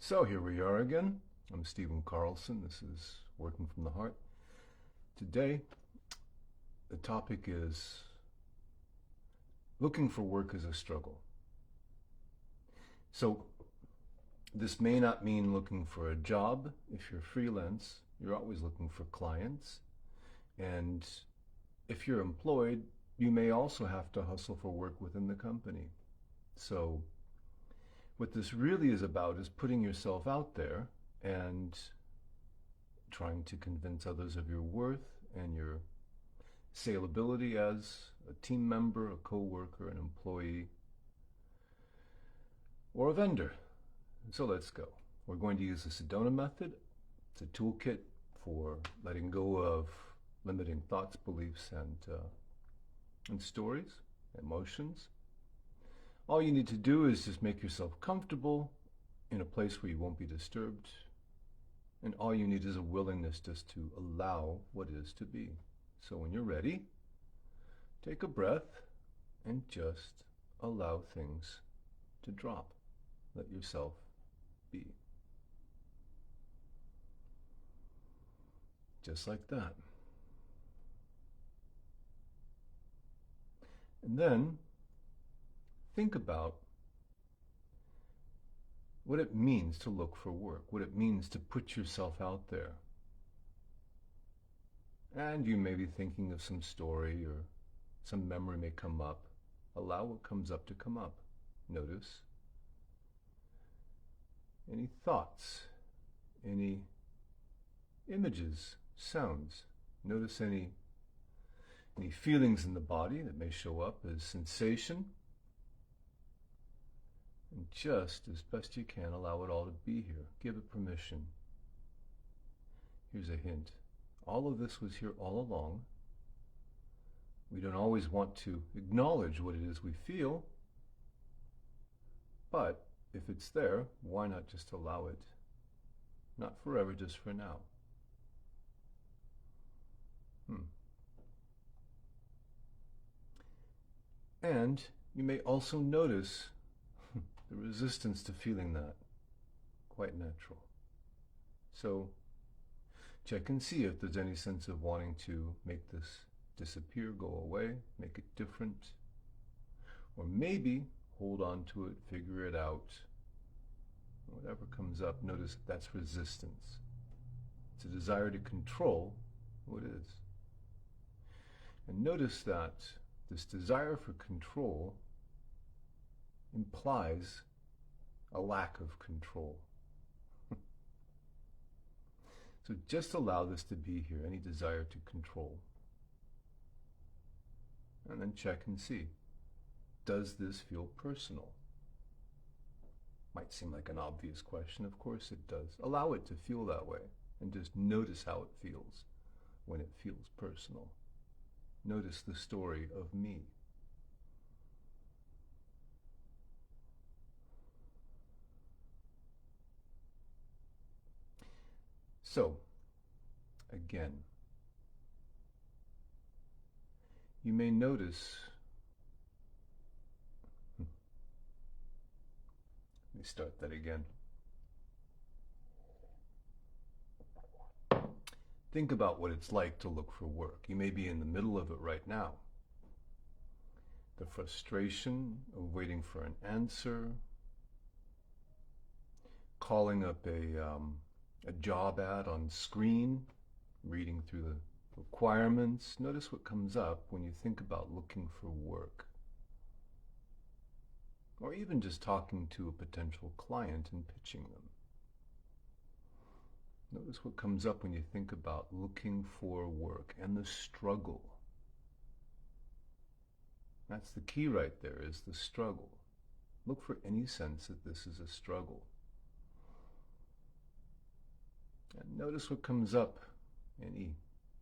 So here we are again. I'm Stephen Carlson. This is Working from the Heart. Today, the topic is looking for work is a struggle. So this may not mean looking for a job. If you're freelance, you're always looking for clients. And if you're employed, you may also have to hustle for work within the company. So what this really is about is putting yourself out there and trying to convince others of your worth and your saleability as a team member, a co-worker, an employee, or a vendor. So let's go. We're going to use the Sedona method. It's a toolkit for letting go of limiting thoughts, beliefs, and stories, emotions. All you need to do is just make yourself comfortable in a place where you won't be disturbed. And all you need is a willingness just to allow what is to be. So when you're ready, take a breath and just allow things to drop. Let yourself be. Just like that. And then think about what it means to look for work, what it means to put yourself out there. And you may be thinking of some story or some memory may come up. Allow what comes up to come up. Notice any thoughts, any images, sounds. Notice any feelings in the body that may show up as sensation. And just as best you can, allow it all to be here. Give it permission. Here's a hint. All of this was here all along. We don't always want to acknowledge what it is we feel, but if it's there, why not just allow it? Not forever, just for now. And you may also notice the resistance to feeling that. Quite natural. So check and see if there's any sense of wanting to make this disappear, go away, make it different. Or maybe hold on to it, figure it out. Whatever comes up, notice that's resistance. It's a desire to control what is. And notice that this desire for control implies a lack of control. So just allow this to be here, any desire to control. And then check and see. Does this feel personal? Might seem like an obvious question. Of course it does. Allow it to feel that way and just notice how it feels when it feels personal. Notice the story of me. So, again, you may notice, let me start that again. Think about what it's like to look for work. You may be in the middle of it right now. The frustration of waiting for an answer, calling up a job ad on screen, reading through the requirements. Notice what comes up when you think about looking for work. Or even just talking to a potential client and pitching them. Notice what comes up when you think about looking for work and the struggle. That's the key right there, is the struggle. Look for any sense that this is a struggle. And notice what comes up, any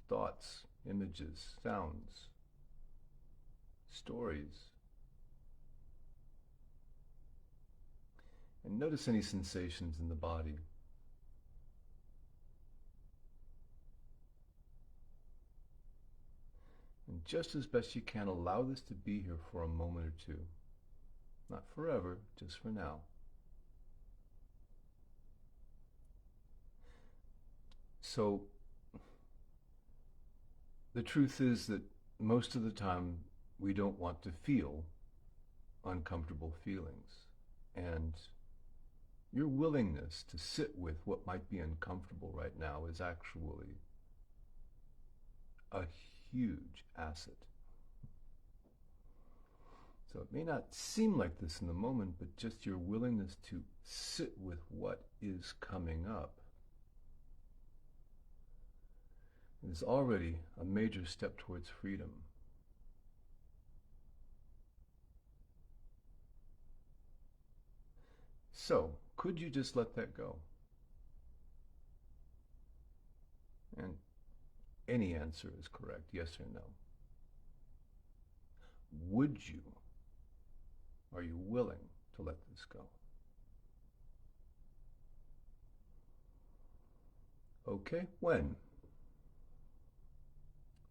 thoughts, images, sounds, stories. And notice any sensations in the body. And just as best you can, allow this to be here for a moment or two. Not forever, just for now. So the truth is that most of the time we don't want to feel uncomfortable feelings. And your willingness to sit with what might be uncomfortable right now is actually a huge asset. So it may not seem like this in the moment, but just your willingness to sit with what is coming up is already a major step towards freedom. So, could you just let that go? And any answer is correct, yes or no. Would you? Are you willing to let this go? Okay, when?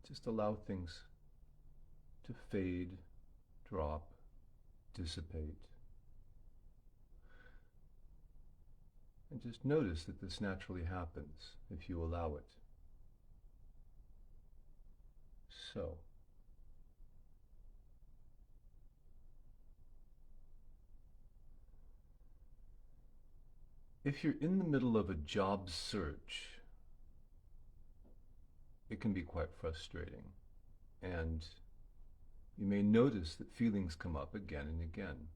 Just allow things to fade, drop, dissipate. And just notice that this naturally happens if you allow it. So, if you're in the middle of a job search, it can be quite frustrating. And you may notice that feelings come up again and again.